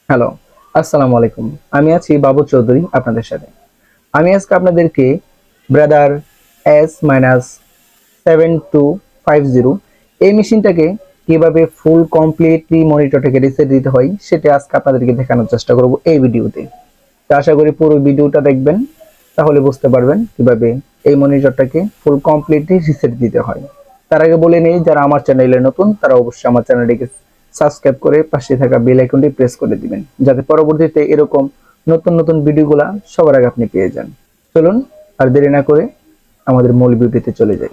Hello, আসসালামু আলাইকুম। আমি আছি বাবু চৌধুরী আপনাদের সাথে। আমি আজকে আপনাদেরকে ব্রাদার S-7250 এই মেশিনটাকে কিভাবে ফুল কমপ্লিটলি মনিটরটাকে রিসেট দিতে হয় সেটা আজকে আপনাদেরকে দেখানোর চেষ্টা করব এই ভিডিওতে। তো আশা করি পুরো ভিডিওটা দেখবেন, তাহলে বুঝতে পারবেন কিভাবে এই মনিটরটাকে ফুল কমপ্লিটলি রিসেট দিতে হয়। তার আগে বলে নেই, যারা আমার চ্যানেলে নতুন তারা অবশ্যই আমার চ্যানেলটিকে সাবস্ক্রাইব করে পাশে থাকা বেল আইকনটি প্রেস করে দিবেন, যাতে পরবর্তীতে এরকম নতুন নতুন ভিডিওগুলা সবার আগে আপনি পেয়ে যান। চলুন আর দেরি না করে আমাদের মূল ভিডিওতে চলে যাই।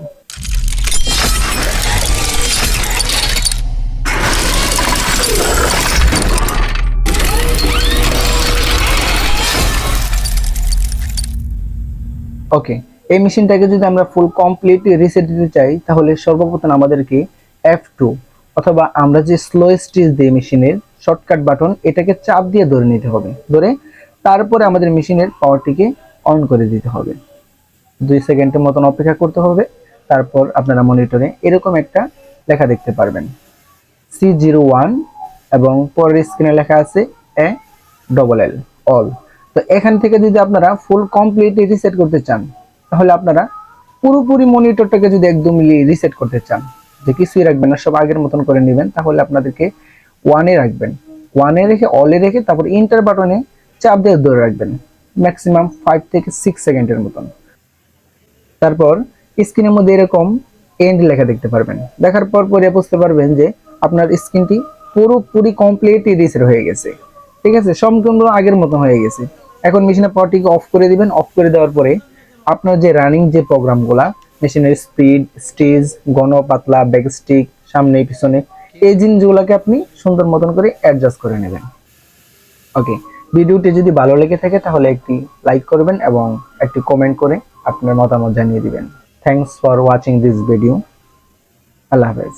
ওকে, এই মেশিনটাকে যদি আমরা ফুল কমপ্লিটলি রিসেট দিতে চাই তাহলে সর্বপ্রথম আমাদেরকে F2 অথবা আমরা যে স্লো স্টিচ দিয়ে মেশিনের শর্টকাট বাটন এটাকে চাপ দিয়ে ধরে নিতে হবে। ধরে তারপরে আমাদের মেশিনের পাওয়ারটিকে অন করে দিতে হবে। 2 সেকেন্ডের মতন অপেক্ষা করতে হবে। তারপর আপনারা মনিটরে এরকম একটা লেখা দেখতে পারবেন, C01, এবং পরের স্ক্রিনে লেখা আছে ALL অল। তো এখান থেকে যদি আপনারা ফুল কমপ্লিটলি রিসেট করতে চান, তাহলে আপনারা পুরোপুরি মনিটরটাকে যদি একদম রিসেট করতে চান, যে কিছুই রাখবেন না, সব আগের মতন করে নেবেন, তাহলে আপনাদেরকে ওয়ানে রাখবেন। ওয়ানে রেখে অলে রেখে তারপর ইন্টার বাটনে চাপ দিয়ে ধরে রাখবেন ম্যাক্সিমাম 5 থেকে 6 সেকেন্ডের মতন। তারপর স্ক্রিনের মধ্যে এরকম এন্ড লেখা দেখতে পারবেন। দেখার পর পরে বুঝতে পারবেন যে আপনার স্ক্রিনটি পুরোপুরি কমপ্লিটলি রিসেট হয়ে গেছে। ঠিক আছে, সম্পূর্ণ আগের মতো হয়ে গেছে। এখন মেশিনের পাওয়ারটিকে অফ করে দিবেন। অফ করে দেওয়ার পরে আপনার যে রানিং যে প্রোগ্রামগুলা, মেশিনের স্পিড, স্টেজ, ঘন পাতলা, ব্যাকস্টিক, সামনে পিছনে, এই জিনিসগুলোকে আপনি সুন্দর মতন করে অ্যাডজাস্ট করে নেবেন। ওকে, ভিডিওটি যদি ভালো লেগে থাকে তাহলে একটি লাইক করবেন এবং একটি কমেন্ট করে আপনার মতামত জানিয়ে দিবেন। Thanks for watching this video. আল্লাহ হাফেজ।